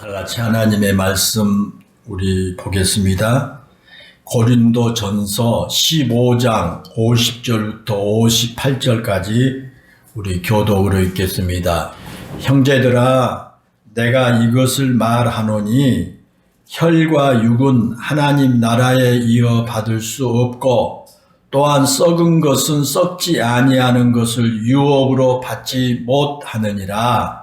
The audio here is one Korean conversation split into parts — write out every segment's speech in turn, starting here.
다 같이 하나님의 말씀 우리 보겠습니다. 고린도전서 15장 50절부터 58절까지 우리 교독으로 읽겠습니다. 형제들아, 내가 이것을 말하노니 혈과 육은 하나님 나라에 이어받을 수 없고 또한 썩은 것은 썩지 아니하는 것을 유업으로 받지 못하느니라.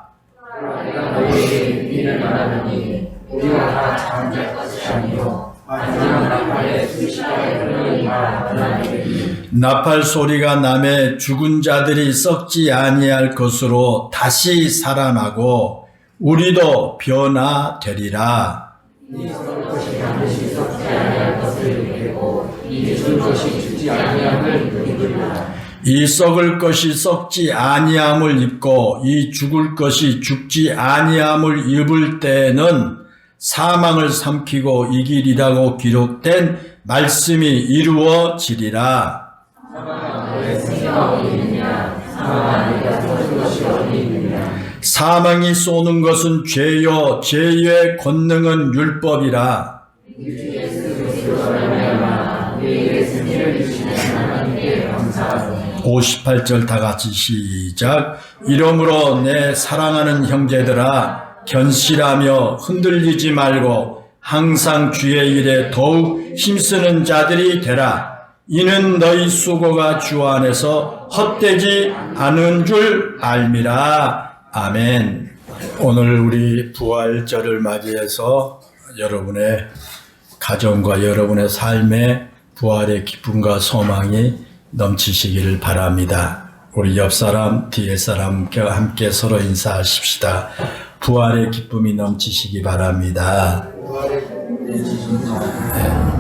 내가 너희에게 미를 말하노니 우리가 다 잠잘 것이 아니요 마지막 나팔에 수시간에 그러니까 하나님이 나팔 소리가 나매 죽은 자들이 썩지 아니할 것으로 다시 살아나고 우리도 변화되리라. 이 썩을 것이 반드시 썩지 아니할 것을 이루고 이 죽을 것이 죽지 아니함을 이루리라. 이 썩을 것이 썩지 아니함을 입고 이 죽을 것이 죽지 아니함을 입을 때에는 사망을 삼키고 이기리라고 기록된 말씀이 이루어지리라. 사망아, 너의 승리가 어디 있느냐? 사망아, 네가 쏘는 것이 어디 있느냐? 사망이 쏘는 것은 죄요 죄의 권능은 율법이라. 예수 그리스도로 말미암아 우리에게 승리를 주시는 하나님께 감사하노니 58절 다 같이 시작. 이러므로 내 사랑하는 형제들아, 견실하며 흔들리지 말고 항상 주의 일에 더욱 힘쓰는 자들이 되라. 이는 너희 수고가 주 안에서 헛되지 않은 줄 알미라. 아멘. 오늘 우리 부활절을 맞이해서 여러분의 가정과 여러분의 삶에 부활의 기쁨과 소망이 넘치시기를 바랍니다. 우리 옆 사람, 뒤에 사람과 함께 서로 인사하십시다. 부활의 기쁨이 넘치시기 바랍니다.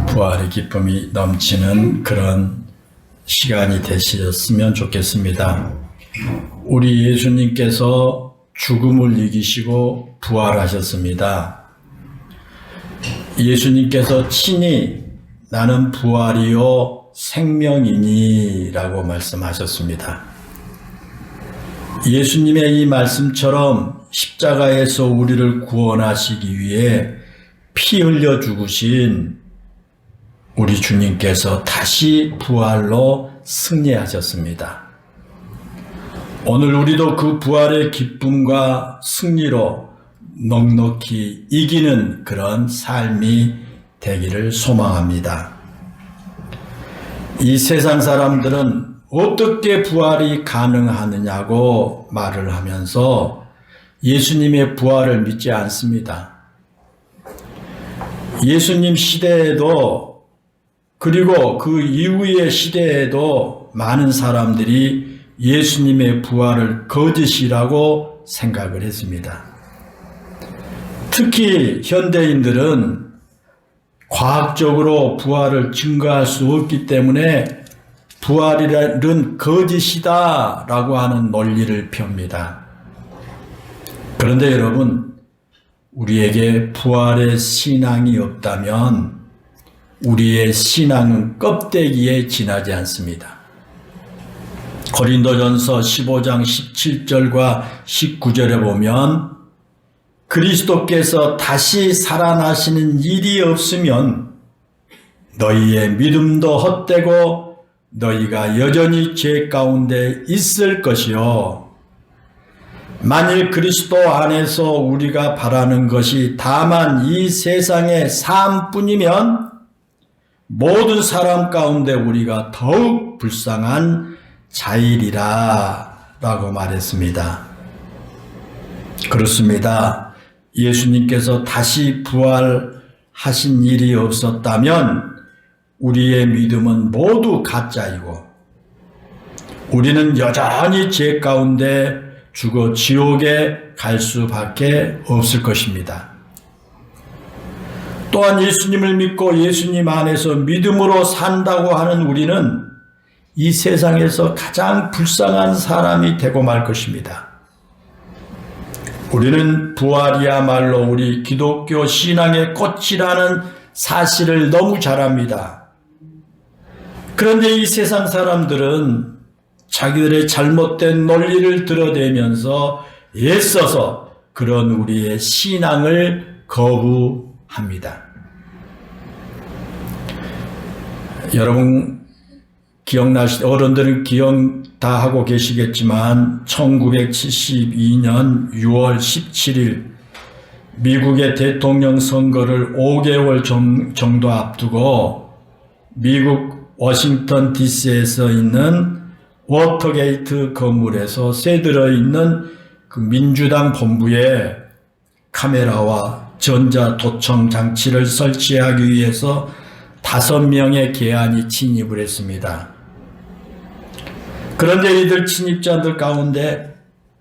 부활의 기쁨이 넘치는 그런 시간이 되셨으면 좋겠습니다. 우리 예수님께서 죽음을 이기시고 부활하셨습니다. 예수님께서 친히 나는 부활이요 생명이니 라고 말씀하셨습니다. 예수님의 이 말씀처럼 십자가에서 우리를 구원하시기 위해 피 흘려 죽으신 우리 주님께서 다시 부활로 승리하셨습니다. 오늘 우리도 그 부활의 기쁨과 승리로 넉넉히 이기는 그런 삶이 되기를 소망합니다. 이 세상 사람들은 어떻게 부활이 가능하느냐고 말을 하면서 예수님의 부활을 믿지 않습니다. 예수님 시대에도 그리고 그 이후의 시대에도 많은 사람들이 예수님의 부활을 거짓이라고 생각을 했습니다. 특히 현대인들은 과학적으로 부활을 증거할 수 없기 때문에 부활이란 거짓이다 라고 하는 논리를 펴니다. 그런데 여러분, 우리에게 부활의 신앙이 없다면 우리의 신앙은 껍데기에 지나지 않습니다. 고린도전서 15장 17절과 19절에 보면 그리스도께서 다시 살아나시는 일이 없으면 너희의 믿음도 헛되고 너희가 여전히 죄 가운데 있을 것이요. 만일 그리스도 안에서 우리가 바라는 것이 다만 이 세상의 삶뿐이면 모든 사람 가운데 우리가 더욱 불쌍한 자일이라 라고 말했습니다. 그렇습니다. 예수님께서 다시 부활하신 일이 없었다면 우리의 믿음은 모두 가짜이고 우리는 여전히 죄 가운데 죽어 지옥에 갈 수밖에 없을 것입니다. 또한 예수님을 믿고 예수님 안에서 믿음으로 산다고 하는 우리는 이 세상에서 가장 불쌍한 사람이 되고 말 것입니다. 우리는 부활이야말로 우리 기독교 신앙의 꽃이라는 사실을 너무 잘 압니다. 그런데 이 세상 사람들은 자기들의 잘못된 논리를 드러내면서 애써서 그런 우리의 신앙을 거부합니다. 여러분 어른들은 기억 다 하고 계시겠지만 1972년 6월 17일 미국의 대통령 선거를 5개월 정도 앞두고 미국 워싱턴 DC에서 있는 워터게이트 건물에서 새들어 있는 그 민주당 본부에 카메라와 전자도청 장치를 설치하기 위해서 5명의 계안이 침입을 했습니다. 그런데 이들 침입자들 가운데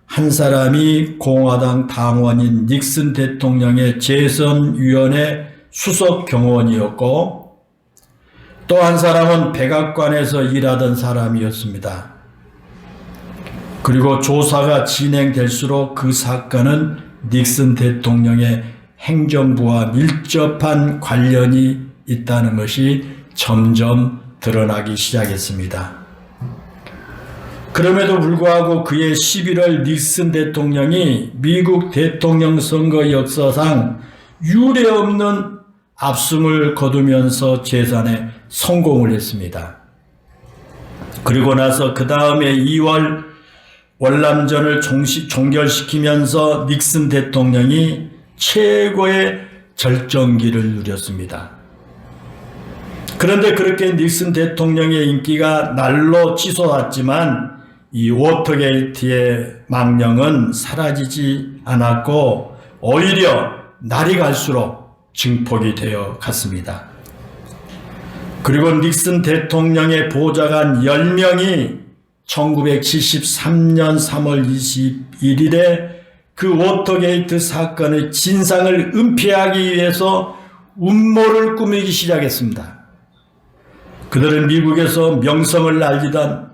한 사람이 공화당 당원인 닉슨 대통령의 재선위원회 수석 경호원이었고 또 한 사람은 백악관에서 일하던 사람이었습니다. 그리고 조사가 진행될수록 그 사건은 닉슨 대통령의 행정부와 밀접한 관련이 있다는 것이 점점 드러나기 시작했습니다. 그럼에도 불구하고 그해 11월 닉슨 대통령이 미국 대통령 선거 역사상 유례없는 압승을 거두면서 재선에 성공을 했습니다. 그리고 나서 그 다음에 2월 월남전을 종결시키면서 닉슨 대통령이 최고의 절정기를 누렸습니다. 그런데 그렇게 닉슨 대통령의 인기가 날로 치솟았지만 이 워터게이트의 망령은 사라지지 않았고 오히려 날이 갈수록 증폭이 되어 갔습니다. 그리고 닉슨 대통령의 보좌관 10명이 1973년 3월 21일에 그 워터게이트 사건의 진상을 은폐하기 위해서 음모를 꾸미기 시작했습니다. 그들은 미국에서 명성을 날리던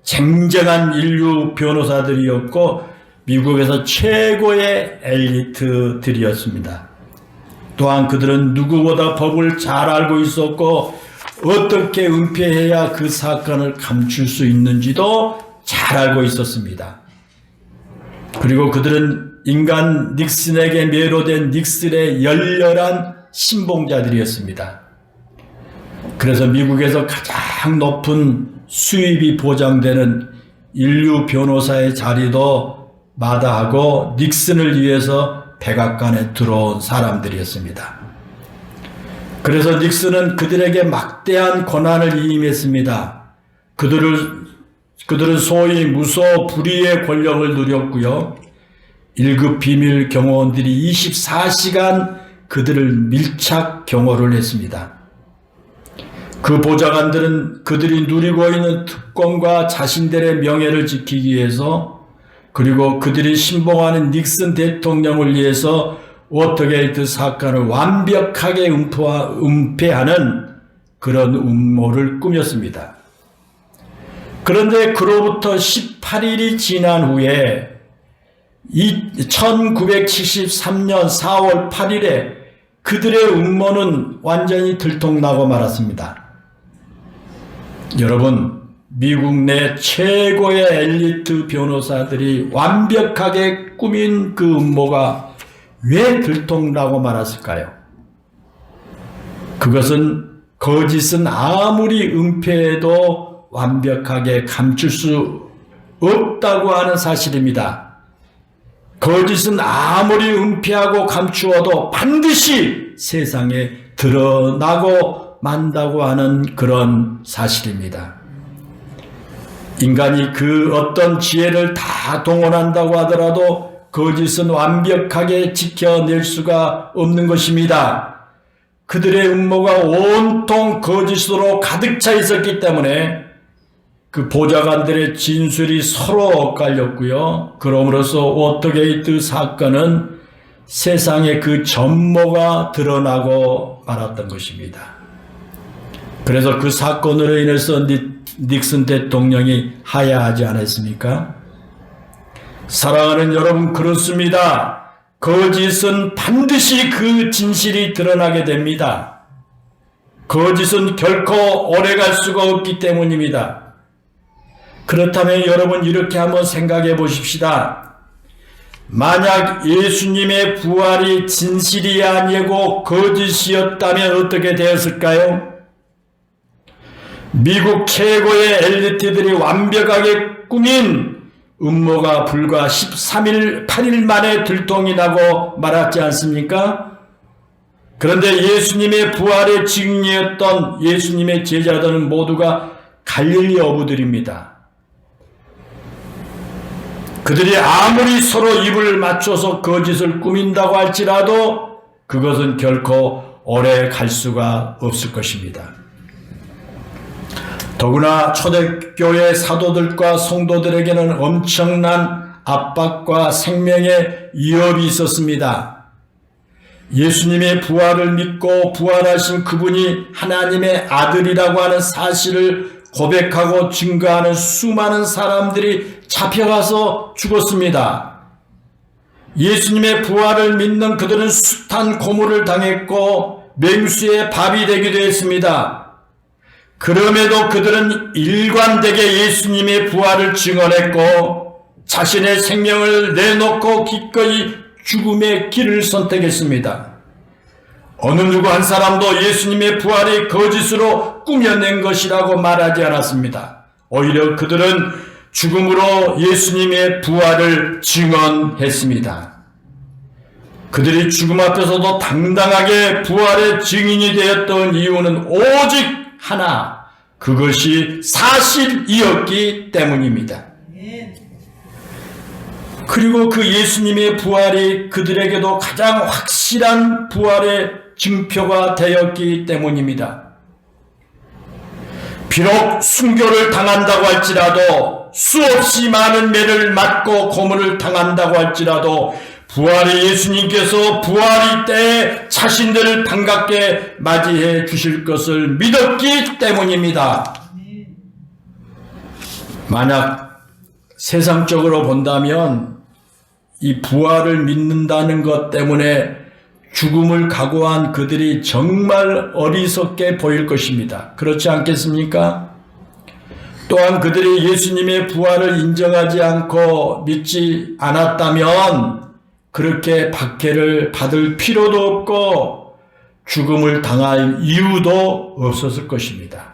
쟁쟁한 인류 변호사들이었고 미국에서 최고의 엘리트들이었습니다. 또한 그들은 누구보다 법을 잘 알고 있었고 어떻게 은폐해야 그 사건을 감출 수 있는지도 잘 알고 있었습니다. 그리고 그들은 인간 닉슨에게 매료된 닉슨의 열렬한 신봉자들이었습니다. 그래서 미국에서 가장 높은 수입이 보장되는 인류 변호사의 자리도 마다하고 닉슨을 위해서 백악관에 들어온 사람들이었습니다. 그래서 닉슨은 그들에게 막대한 권한을 위임했습니다. 그들은 소위 무소 불위의 권력을 누렸고요. 1급 비밀 경호원들이 24시간 그들을 밀착 경호를 했습니다. 그 보좌관들은 그들이 누리고 있는 특권과 자신들의 명예를 지키기 위해서 그리고 그들이 신봉하는 닉슨 대통령을 위해서 워터게이트 사건을 완벽하게 은폐하는 그런 음모를 꾸몄습니다. 그런데 그로부터 18일이 지난 후에 1973년 4월 8일에 그들의 음모는 완전히 들통나고 말았습니다. 여러분, 미국 내 최고의 엘리트 변호사들이 완벽하게 꾸민 그 음모가 왜 들통나고 말았을까요? 그것은 거짓은 아무리 은폐해도 완벽하게 감출 수 없다고 하는 사실입니다. 거짓은 아무리 은폐하고 감추어도 반드시 세상에 드러나고 만다고 하는 그런 사실입니다. 인간이 그 어떤 지혜를 다 동원한다고 하더라도 거짓은 완벽하게 지켜낼 수가 없는 것입니다. 그들의 음모가 온통 거짓으로 가득 차 있었기 때문에 그 보좌관들의 진술이 서로 엇갈렸고요. 그러므로서 워터게이트 사건은 세상에 그 전모가 드러나고 말았던 것입니다. 그래서 그 사건으로 인해서 닉슨 대통령이 하야하지 않았습니까? 사랑하는 여러분, 그렇습니다. 거짓은 반드시 그 진실이 드러나게 됩니다. 거짓은 결코 오래갈 수가 없기 때문입니다. 그렇다면 여러분 이렇게 한번 생각해 보십시다. 만약 예수님의 부활이 진실이 아니고 거짓이었다면 어떻게 되었을까요? 미국 최고의 엘리트들이 완벽하게 꾸민 음모가 불과 8일 만에 들통이 나고 말았지 않습니까? 그런데 예수님의 부활의 증인이었던 예수님의 제자들은 모두가 갈릴리 어부들입니다. 그들이 아무리 서로 입을 맞춰서 거짓을 꾸민다고 할지라도 그것은 결코 오래 갈 수가 없을 것입니다. 더구나 초대교회 사도들과 성도들에게는 엄청난 압박과 생명의 위협이 있었습니다. 예수님의 부활을 믿고 부활하신 그분이 하나님의 아들이라고 하는 사실을 고백하고 증거하는 수많은 사람들이 잡혀가서 죽었습니다. 예수님의 부활을 믿는 그들은 숱한 고문을 당했고 맹수의 밥이 되기도 했습니다. 그럼에도 그들은 일관되게 예수님의 부활을 증언했고 자신의 생명을 내놓고 기꺼이 죽음의 길을 선택했습니다. 어느 누구 한 사람도 예수님의 부활이 거짓으로 꾸며낸 것이라고 말하지 않았습니다. 오히려 그들은 죽음으로 예수님의 부활을 증언했습니다. 그들이 죽음 앞에서도 당당하게 부활의 증인이 되었던 이유는 오직 하나, 그것이 사실이었기 때문입니다. 그리고 그 예수님의 부활이 그들에게도 가장 확실한 부활의 증표가 되었기 때문입니다. 비록 순교를 당한다고 할지라도 수없이 많은 매를 맞고 고문을 당한다고 할지라도 부활의 예수님께서 부활의 때에 자신들을 반갑게 맞이해 주실 것을 믿었기 때문입니다. 만약 세상적으로 본다면 이 부활을 믿는다는 것 때문에 죽음을 각오한 그들이 정말 어리석게 보일 것입니다. 그렇지 않겠습니까? 또한 그들이 예수님의 부활을 인정하지 않고 믿지 않았다면 그렇게 박해를 받을 필요도 없고 죽음을 당할 이유도 없었을 것입니다.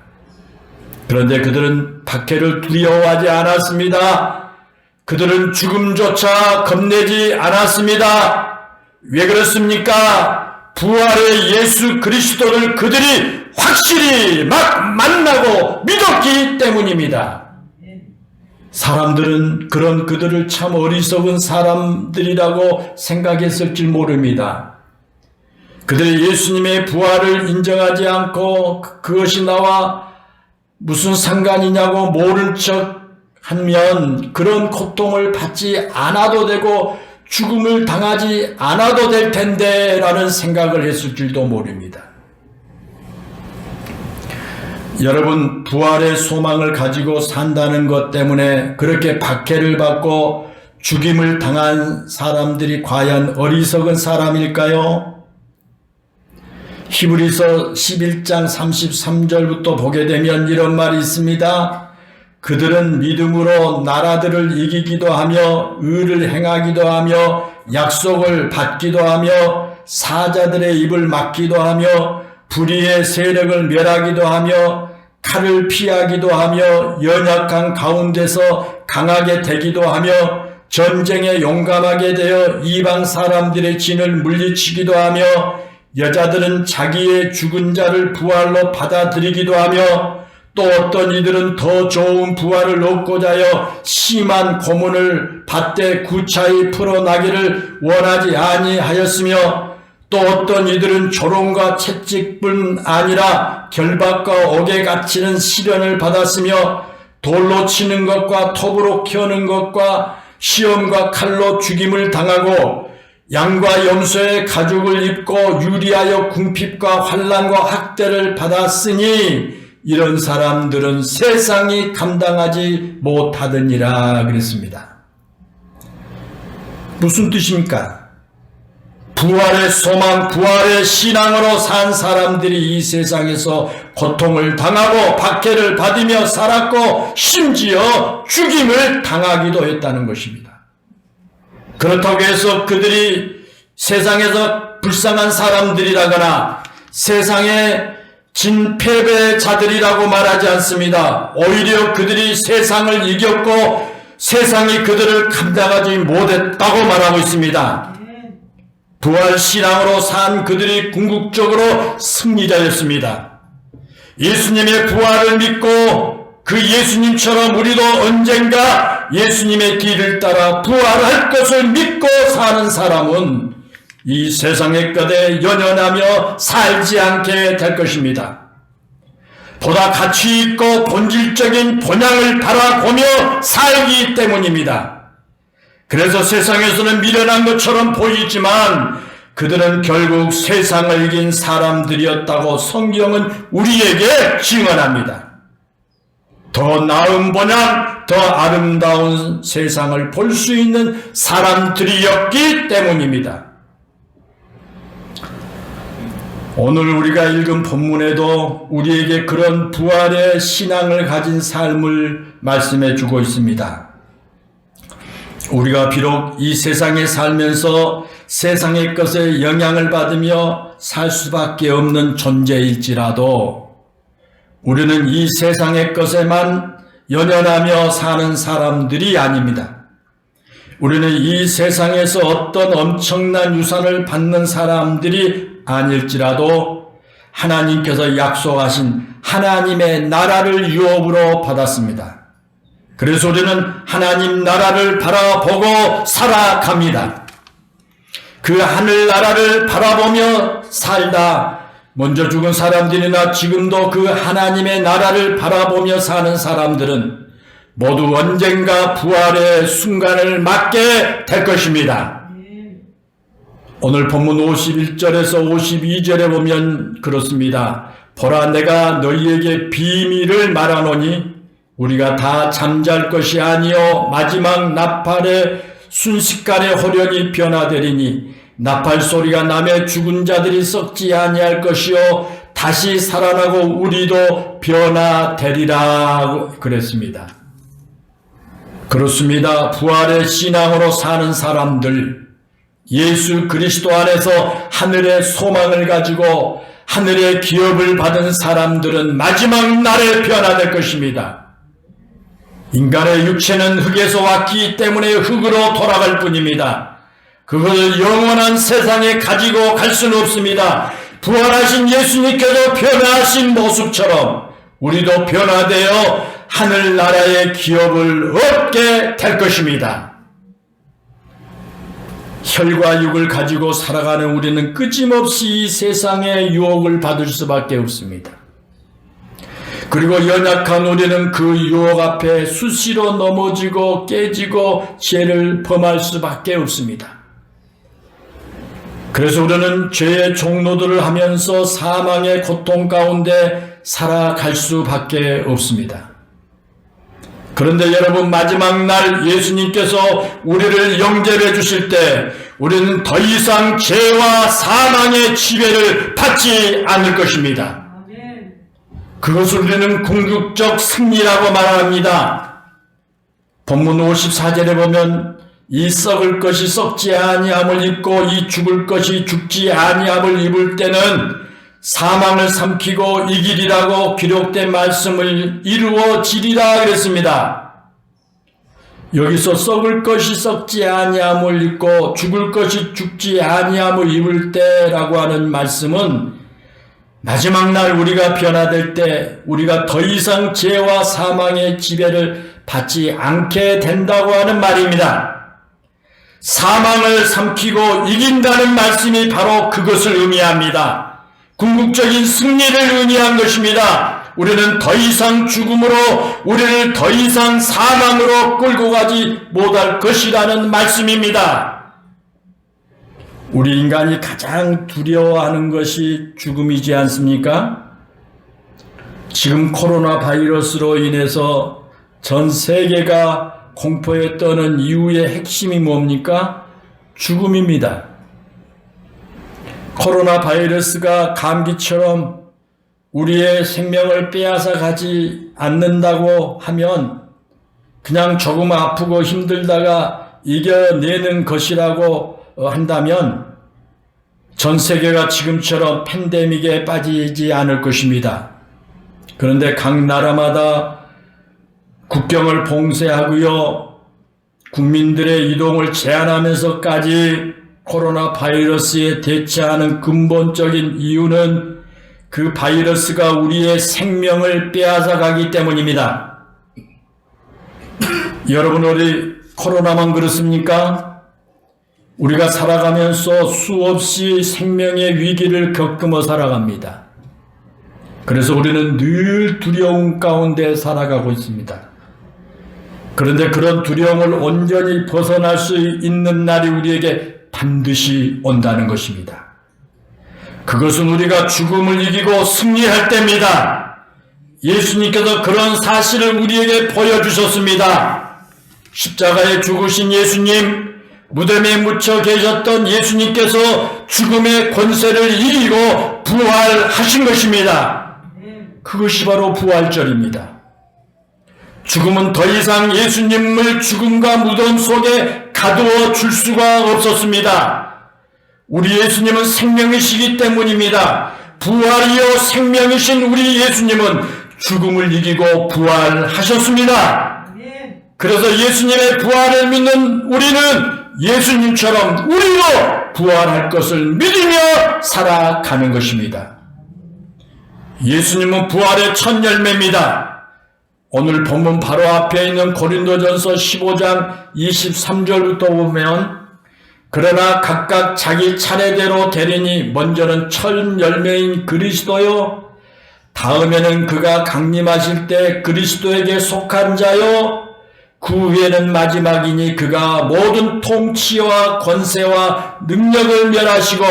그런데 그들은 박해를 두려워하지 않았습니다. 그들은 죽음조차 겁내지 않았습니다. 왜 그렇습니까? 부활의 예수 그리스도를 그들이 확실히 막 만나고 믿었기 때문입니다. 사람들은 그런 그들을 참 어리석은 사람들이라고 생각했을지 모릅니다. 그들이 예수님의 부활을 인정하지 않고 그것이 나와 무슨 상관이냐고 모른 척 하면 그런 고통을 받지 않아도 되고 죽음을 당하지 않아도 될 텐데 라는 생각을 했을 줄도 모릅니다. 여러분, 부활의 소망을 가지고 산다는 것 때문에 그렇게 박해를 받고 죽임을 당한 사람들이 과연 어리석은 사람일까요? 히브리서 11장 33절부터 보게 되면 이런 말이 있습니다. 그들은 믿음으로 나라들을 이기기도 하며 의를 행하기도 하며 약속을 받기도 하며 사자들의 입을 막기도 하며 불의의 세력을 멸하기도 하며 칼을 피하기도 하며 연약한 가운데서 강하게 되기도 하며 전쟁에 용감하게 되어 이방 사람들의 진을 물리치기도 하며 여자들은 자기의 죽은 자를 부활로 받아들이기도 하며 또 어떤 이들은 더 좋은 부활을 얻고자 하여 심한 고문을 받되 구차히 풀어나기를 원하지 아니하였으며 또 어떤 이들은 조롱과 채찍뿐 아니라 결박과 옥에 갇히는 시련을 받았으며 돌로 치는 것과 톱으로 켜는 것과 시험과 칼로 죽임을 당하고 양과 염소의 가죽을 입고 유리하여 궁핍과 환난과 학대를 받았으니 이런 사람들은 세상이 감당하지 못하더니라 그랬습니다. 무슨 뜻입니까? 부활의 소망, 부활의 신앙으로 산 사람들이 이 세상에서 고통을 당하고 박해를 받으며 살았고 심지어 죽임을 당하기도 했다는 것입니다. 그렇다고 해서 그들이 세상에서 불쌍한 사람들이라거나 세상의 진패배자들이라고 말하지 않습니다. 오히려 그들이 세상을 이겼고 세상이 그들을 감당하지 못했다고 말하고 있습니다. 부활신앙으로 산 그들이 궁극적으로 승리자였습니다. 예수님의 부활을 믿고 그 예수님처럼 우리도 언젠가 예수님의 길을 따라 부활할 것을 믿고 사는 사람은 이 세상의 것에 연연하며 살지 않게 될 것입니다. 보다 가치 있고 본질적인 본향을 바라보며 살기 때문입니다. 그래서 세상에서는 미련한 것처럼 보이지만 그들은 결국 세상을 이긴 사람들이었다고 성경은 우리에게 증언합니다. 더 나은 본향, 더 아름다운 세상을 볼 수 있는 사람들이었기 때문입니다. 오늘 우리가 읽은 본문에도 우리에게 그런 부활의 신앙을 가진 삶을 말씀해 주고 있습니다. 우리가 비록 이 세상에 살면서 세상의 것에 영향을 받으며 살 수밖에 없는 존재일지라도 우리는 이 세상의 것에만 연연하며 사는 사람들이 아닙니다. 우리는 이 세상에서 어떤 엄청난 유산을 받는 사람들이 아닐지라도 하나님께서 약속하신 하나님의 나라를 유업으로 받았습니다. 그래서 우리는 하나님 나라를 바라보고 살아갑니다. 그 하늘나라를 바라보며 살다 먼저 죽은 사람들이나 지금도 그 하나님의 나라를 바라보며 사는 사람들은 모두 언젠가 부활의 순간을 맞게 될 것입니다. 오늘 본문 51절에서 52절에 보면 그렇습니다. 보라, 내가 너희에게 비밀을 말하노니 우리가 다 잠잘 것이 아니요 마지막 나팔의 순식간에 호련히 변화되리니 나팔 소리가 나매 죽은 자들이 썩지 아니할 것이요 다시 살아나고 우리도 변화되리라 그랬습니다. 그렇습니다. 부활의 신앙으로 사는 사람들, 예수 그리스도 안에서 하늘의 소망을 가지고 하늘의 기업을 받은 사람들은 마지막 날에 변화될 것입니다. 인간의 육체는 흙에서 왔기 때문에 흙으로 돌아갈 뿐입니다. 그것을 영원한 세상에 가지고 갈 수는 없습니다. 부활하신 예수님께서 변화하신 모습처럼 우리도 변화되어 하늘나라의 기업을 얻게 될 것입니다. 혈과 육을 가지고 살아가는 우리는 끊임없이 이 세상의 유혹을 받을 수밖에 없습니다. 그리고 연약한 우리는 그 유혹 앞에 수시로 넘어지고 깨지고 죄를 범할 수밖에 없습니다. 그래서 우리는 죄의 종로들을 하면서 사망의 고통 가운데 살아갈 수밖에 없습니다. 그런데 여러분, 마지막 날 예수님께서 우리를 영접해 주실 때 우리는 더 이상 죄와 사망의 지배를 받지 않을 것입니다. 그것을 우리는 궁극적 승리라고 말합니다. 본문 54절에 보면 이 썩을 것이 썩지 아니함을 입고 이 죽을 것이 죽지 아니함을 입을 때는 사망을 삼키고 이기리라고 기록된 말씀을 이루어지리라 그랬습니다. 여기서 썩을 것이 썩지 아니함을 입고 죽을 것이 죽지 아니함을 입을 때라고 하는 말씀은 마지막 날 우리가 변화될 때 우리가 더 이상 죄와 사망의 지배를 받지 않게 된다고 하는 말입니다. 사망을 삼키고 이긴다는 말씀이 바로 그것을 의미합니다. 궁극적인 승리를 의미한 것입니다. 우리는 더 이상 죽음으로, 우리를 더 이상 사망으로 끌고 가지 못할 것이라는 말씀입니다. 우리 인간이 가장 두려워하는 것이 죽음이지 않습니까? 지금 코로나 바이러스로 인해서 전 세계가 공포에 떠는 이유의 핵심이 뭡니까? 죽음입니다. 코로나 바이러스가 감기처럼 우리의 생명을 빼앗아 가지 않는다고 하면 그냥 조금 아프고 힘들다가 이겨내는 것이라고 한다면 전 세계가 지금처럼 팬데믹에 빠지지 않을 것입니다. 그런데 각 나라마다 국경을 봉쇄하고요, 국민들의 이동을 제한하면서까지 코로나 바이러스에 대처하는 근본적인 이유는 그 바이러스가 우리의 생명을 빼앗아 가기 때문입니다. 여러분, 우리 코로나만 그렇습니까? 우리가 살아가면서 수없이 생명의 위기를 겪으며 살아갑니다. 그래서 우리는 늘 두려움 가운데 살아가고 있습니다. 그런데 그런 두려움을 온전히 벗어날 수 있는 날이 우리에게 반드시 온다는 것입니다. 그것은 우리가 죽음을 이기고 승리할 때입니다. 예수님께서 그런 사실을 우리에게 보여주셨습니다. 십자가에 죽으신 예수님, 무덤에 묻혀 계셨던 예수님께서 죽음의 권세를 이기고 부활하신 것입니다. 그것이 바로 부활절입니다. 죽음은 더 이상 예수님을 죽음과 무덤 속에 가두어 줄 수가 없었습니다. 우리 예수님은 생명이시기 때문입니다. 부활이요 생명이신 우리 예수님은 죽음을 이기고 부활하셨습니다. 그래서 예수님의 부활을 믿는 우리는 예수님처럼 우리도 부활할 것을 믿으며 살아가는 것입니다. 예수님은 부활의 첫 열매입니다. 오늘 본문 바로 앞에 있는 고린도전서 15장 23절부터 보면, 그러나 각각 자기 차례대로 되리니 먼저는 첫 열매인 그리스도요, 다음에는 그가 강림하실 때 그리스도에게 속한 자요, 그 후에는 마지막이니 그가 모든 통치와 권세와 능력을 멸하시고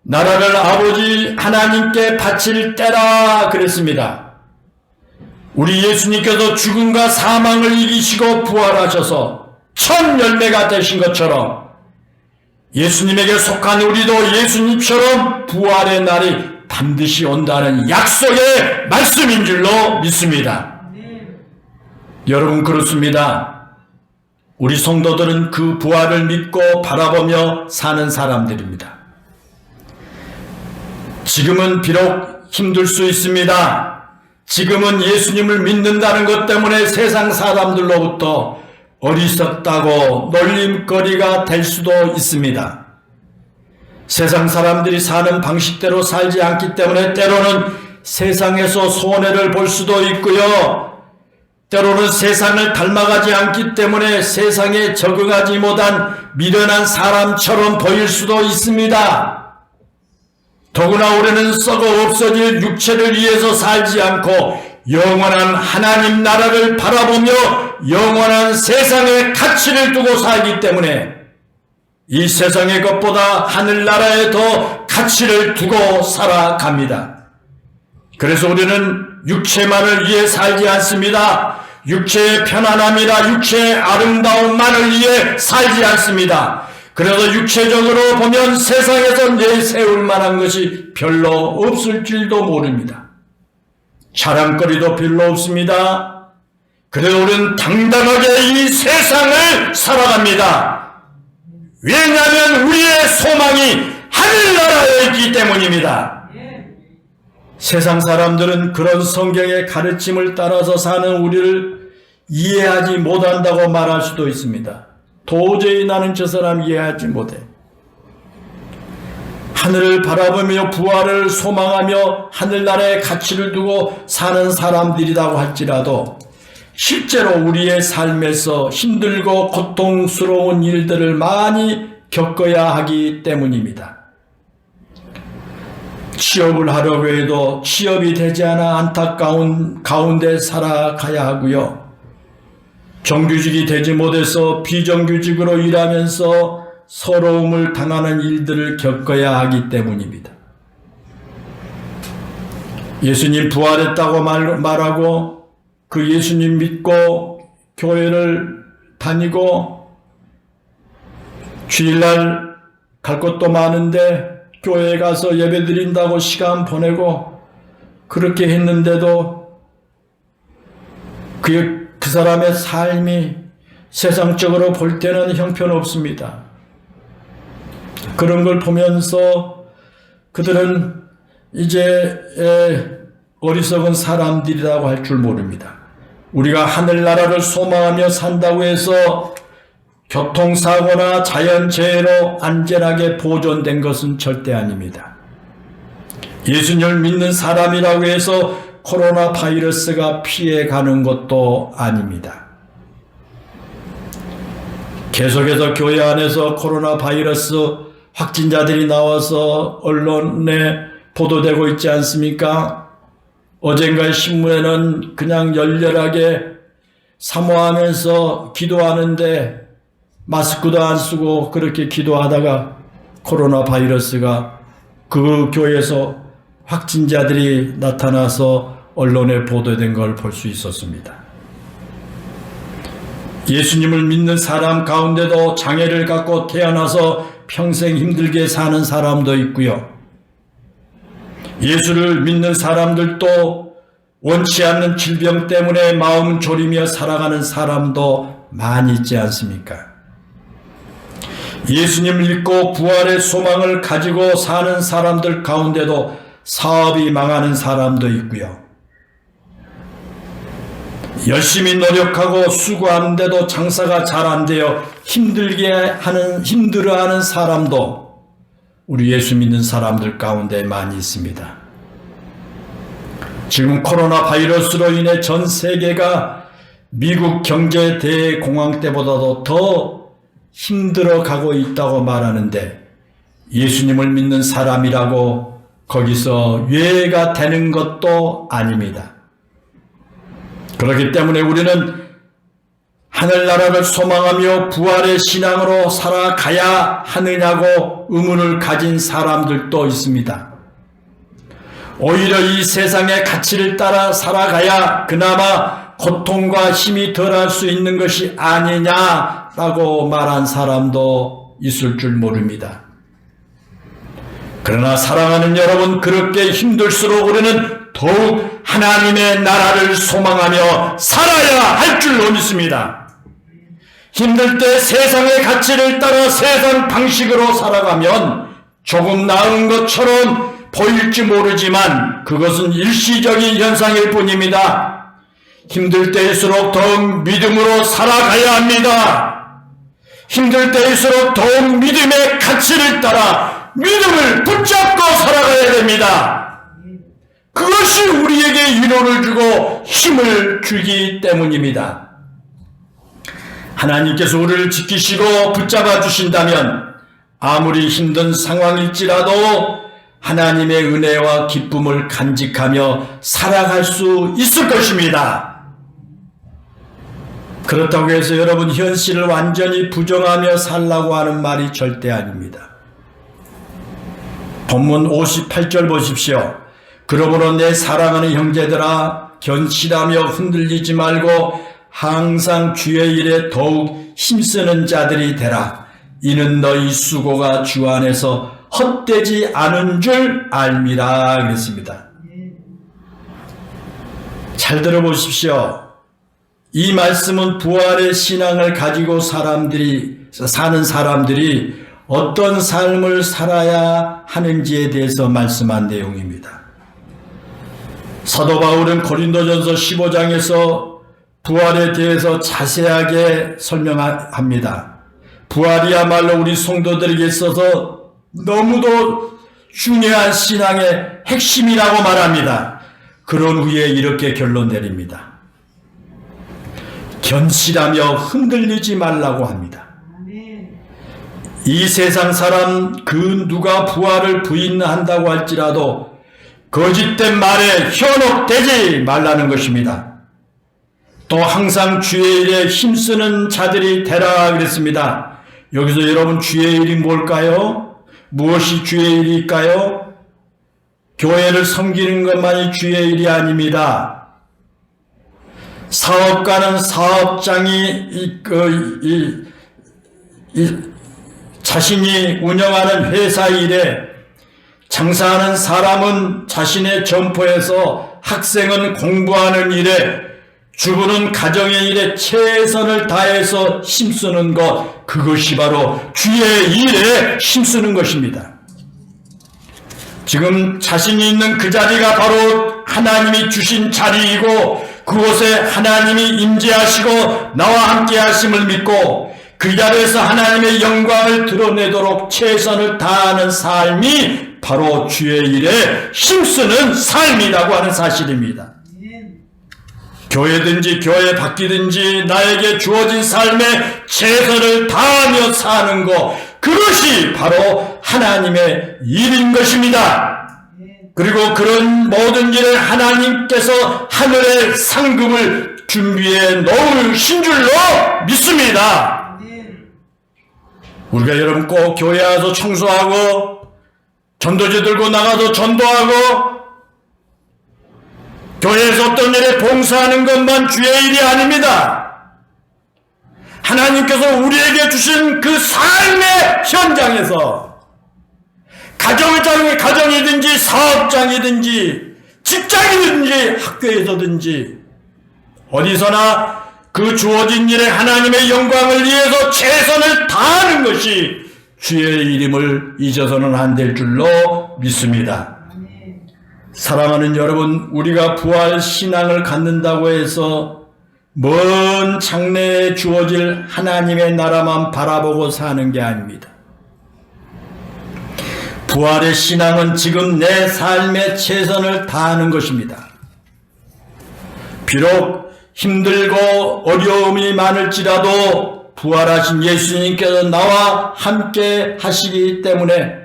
나라를 아버지 하나님께 바칠 때라 그랬습니다. 우리 예수님께서 죽음과 사망을 이기시고 부활하셔서 첫 열매가 되신 것처럼 예수님에게 속한 우리도 예수님처럼 부활의 날이 반드시 온다는 약속의 말씀인 줄로 믿습니다. 여러분, 그렇습니다. 우리 성도들은 그 부활을 믿고 바라보며 사는 사람들입니다. 지금은 비록 힘들 수 있습니다. 지금은 예수님을 믿는다는 것 때문에 세상 사람들로부터 어리석다고 놀림거리가 될 수도 있습니다. 세상 사람들이 사는 방식대로 살지 않기 때문에 때로는 세상에서 손해를 볼 수도 있고요, 때로는 세상을 닮아가지 않기 때문에 세상에 적응하지 못한 미련한 사람처럼 보일 수도 있습니다. 더구나 우리는 썩어 없어질 육체를 위해서 살지 않고 영원한 하나님 나라를 바라보며 영원한 세상의 가치를 두고 살기 때문에 이 세상의 것보다 하늘나라에 더 가치를 두고 살아갑니다. 그래서 우리는 육체만을 위해 살지 않습니다. 육체의 편안함이나 육체의 아름다움만을 위해 살지 않습니다. 그래서 육체적으로 보면 세상에서 내세울 만한 것이 별로 없을 줄도 모릅니다. 자랑거리도 별로 없습니다. 그래서 우리는 당당하게 이 세상을 살아갑니다. 왜냐하면 우리의 소망이 하늘나라에 있기 때문입니다. 세상 사람들은 그런 성경의 가르침을 따라서 사는 우리를 이해하지 못한다고 말할 수도 있습니다. 도저히 나는 저 사람 이해하지 못해. 하늘을 바라보며 부활을 소망하며 하늘나라의 가치를 두고 사는 사람들이라고 할지라도 실제로 우리의 삶에서 힘들고 고통스러운 일들을 많이 겪어야 하기 때문입니다. 취업을 하려고 해도 취업이 되지 않아 안타까운 가운데 살아가야 하고요. 정규직이 되지 못해서 비정규직으로 일하면서 서러움을 당하는 일들을 겪어야 하기 때문입니다. 예수님 부활했다고 말하고 그 예수님 믿고 교회를 다니고 주일날 갈 곳도 많은데 교회에 가서 예배 드린다고 시간 보내고 그렇게 했는데도 그 사람의 삶이 세상적으로 볼 때는 형편없습니다. 그런 걸 보면서 그들은 이제 어리석은 사람들이라고 할 줄 모릅니다. 우리가 하늘나라를 소망하며 산다고 해서 교통사고나 자연재해로 안전하게 보존된 것은 절대 아닙니다. 예수님을 믿는 사람이라고 해서 코로나 바이러스가 피해가는 것도 아닙니다. 계속해서 교회 안에서 코로나 바이러스 확진자들이 나와서 언론에 보도되고 있지 않습니까? 어젠가 신문에는 그냥 열렬하게 사모하면서 기도하는데 마스크도 안 쓰고 그렇게 기도하다가 코로나 바이러스가 그 교회에서 확진자들이 나타나서 언론에 보도된 걸 볼 수 있었습니다. 예수님을 믿는 사람 가운데도 장애를 갖고 태어나서 평생 힘들게 사는 사람도 있고요. 예수를 믿는 사람들도 원치 않는 질병 때문에 마음 졸이며 살아가는 사람도 많이 있지 않습니까? 예수님을 믿고 부활의 소망을 가지고 사는 사람들 가운데도 사업이 망하는 사람도 있고요. 열심히 노력하고 수고하는데도 장사가 잘 안 되어 힘들어하는 사람도 우리 예수 믿는 사람들 가운데 많이 있습니다. 지금 코로나 바이러스로 인해 전 세계가 미국 경제 대공황 때보다도 더 힘들어가고 있다고 말하는데 예수님을 믿는 사람이라고 거기서 유해가 되는 것도 아닙니다. 그렇기 때문에 우리는 하늘나라를 소망하며 부활의 신앙으로 살아가야 하느냐고 의문을 가진 사람들도 있습니다. 오히려 이 세상의 가치를 따라 살아가야 그나마 고통과 힘이 덜할 수 있는 것이 아니냐라고 말한 사람도 있을 줄 모릅니다. 그러나 사랑하는 여러분, 그렇게 힘들수록 우리는 더욱 하나님의 나라를 소망하며 살아야 할 줄로 믿습니다. 힘들 때 세상의 가치를 따라 세상 방식으로 살아가면 조금 나은 것처럼 보일지 모르지만 그것은 일시적인 현상일 뿐입니다. 힘들 때일수록 더욱 믿음으로 살아가야 합니다. 힘들 때일수록 더욱 믿음의 가치를 따라 믿음을 붙잡고 살아가야 됩니다. 그것이 우리에게 위로를 주고 힘을 주기 때문입니다. 하나님께서 우리를 지키시고 붙잡아 주신다면 아무리 힘든 상황일지라도 하나님의 은혜와 기쁨을 간직하며 살아갈 수 있을 것입니다. 그렇다고 해서 여러분 현실을 완전히 부정하며 살라고 하는 말이 절대 아닙니다. 본문 58절 보십시오. 그러므로 내 사랑하는 형제들아 견실하며 흔들리지 말고 항상 주의 일에 더욱 힘쓰는 자들이 되라. 이는 너희 수고가 주 안에서 헛되지 않은 줄 알미라 그랬습니다. 잘 들어보십시오. 이 말씀은 부활의 신앙을 가지고 사는 사람들이 어떤 삶을 살아야 하는지에 대해서 말씀한 내용입니다. 사도 바울은 고린도전서 15장에서 부활에 대해서 자세하게 설명합니다. 부활이야말로 우리 성도들에게 있어서 너무도 중요한 신앙의 핵심이라고 말합니다. 그런 후에 이렇게 결론 내립니다. 견실하며 흔들리지 말라고 합니다. 이 세상 사람 그 누가 부활을 부인한다고 할지라도 거짓된 말에 현혹되지 말라는 것입니다. 또 항상 주의 일에 힘쓰는 자들이 되라 그랬습니다. 여기서 여러분 주의 일이 뭘까요? 무엇이 주의 일일까요? 교회를 섬기는 것만이 주의 일이 아닙니다. 사업가는 사업장이 자신이 운영하는 회사 일에, 장사하는 사람은 자신의 점포에서, 학생은 공부하는 일에 주부는 가정의 일에 최선을 다해서 힘쓰는 것, 그것이 바로 주의 일에 힘쓰는 것입니다. 지금 자신이 있는 그 자리가 바로 하나님이 주신 자리이고 그곳에 하나님이 임재하시고 나와 함께 하심을 믿고 그 자리에서 하나님의 영광을 드러내도록 최선을 다하는 삶이 바로 주의 일에 힘쓰는 삶이라고 하는 사실입니다. 교회든지 교회 밖이든지 나에게 주어진 삶에 최선을 다하며 사는 것, 그것이 바로 하나님의 일인 것입니다. 그리고 그런 모든 일을 하나님께서 하늘의 상급을 준비해 놓으신 줄로 믿습니다. 우리가 여러분 꼭 교회 와서 청소하고 전도지 들고 나가서 전도하고 교회에서 어떤 일에 봉사하는 것만 주의 일이 아닙니다. 하나님께서 우리에게 주신 그 삶의 현장에서 가정이든지 사업장이든지 직장이든지 학교에서든지 어디서나 그 주어진 일에 하나님의 영광을 위해서 최선을 다하는 것이 주의 이름을 잊어서는 안 될 줄로 믿습니다. 사랑하는 여러분, 우리가 부활 신앙을 갖는다고 해서 먼 장래에 주어질 하나님의 나라만 바라보고 사는 게 아닙니다. 부활의 신앙은 지금 내 삶에 최선을 다하는 것입니다. 비록 힘들고 어려움이 많을지라도 부활하신 예수님께서 나와 함께 하시기 때문에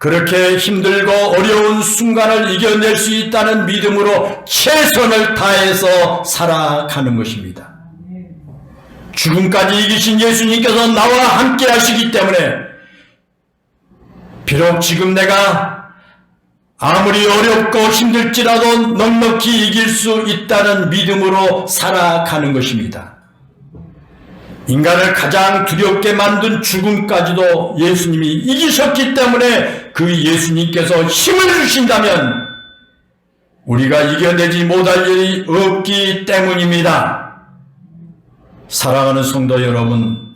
그렇게 힘들고 어려운 순간을 이겨낼 수 있다는 믿음으로 최선을 다해서 살아가는 것입니다. 죽음까지 이기신 예수님께서 나와 함께 하시기 때문에 비록 지금 내가 아무리 어렵고 힘들지라도 넉넉히 이길 수 있다는 믿음으로 살아가는 것입니다. 인간을 가장 두렵게 만든 죽음까지도 예수님이 이기셨기 때문에 그 예수님께서 힘을 주신다면 우리가 이겨내지 못할 일이 없기 때문입니다. 사랑하는 성도 여러분,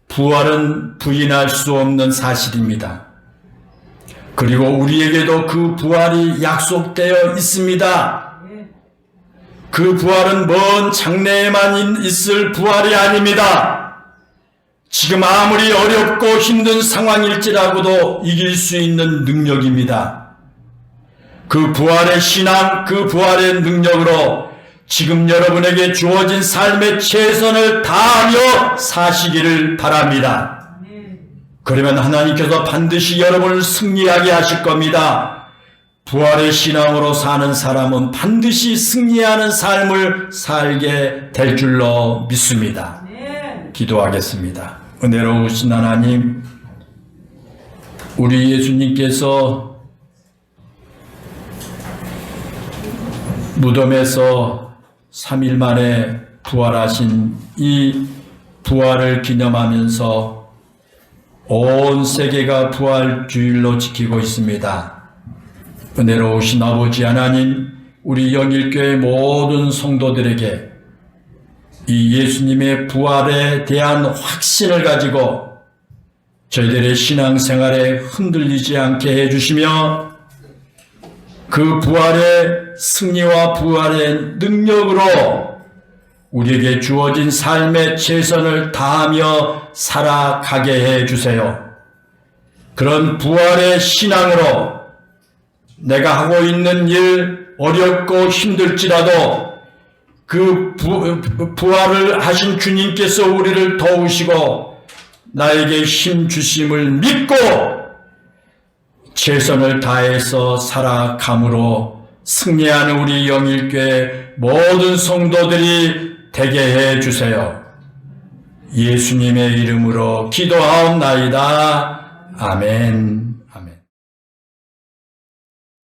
부활은 부인할 수 없는 사실입니다. 그리고 우리에게도 그 부활이 약속되어 있습니다. 그 부활은 먼 장래에만 있을 부활이 아닙니다. 지금 아무리 어렵고 힘든 상황일지라고도 이길 수 있는 능력입니다. 그 부활의 신앙, 그 부활의 능력으로 지금 여러분에게 주어진 삶의 최선을 다하며 사시기를 바랍니다. 그러면 하나님께서 반드시 여러분을 승리하게 하실 겁니다. 부활의 신앙으로 사는 사람은 반드시 승리하는 삶을 살게 될 줄로 믿습니다. 기도하겠습니다. 은혜로우신 하나님, 우리 예수님께서 무덤에서 3일 만에 부활하신 이 부활을 기념하면서 온 세계가 부활주일로 지키고 있습니다. 은혜로우신 아버지 하나님, 우리 영일교회 모든 성도들에게 이 예수님의 부활에 대한 확신을 가지고 저희들의 신앙생활에 흔들리지 않게 해주시며 그 부활의 승리와 부활의 능력으로 우리에게 주어진 삶의 최선을 다하며 살아가게 해주세요. 그런 부활의 신앙으로 내가 하고 있는 일 어렵고 힘들지라도 그 부활을 하신 주님께서 우리를 도우시고 나에게 힘 주심을 믿고 최선을 다해서 살아감으로 승리하는 우리 영일교회 모든 성도들이 되게 해주세요. 예수님의 이름으로 기도하옵나이다. 아멘.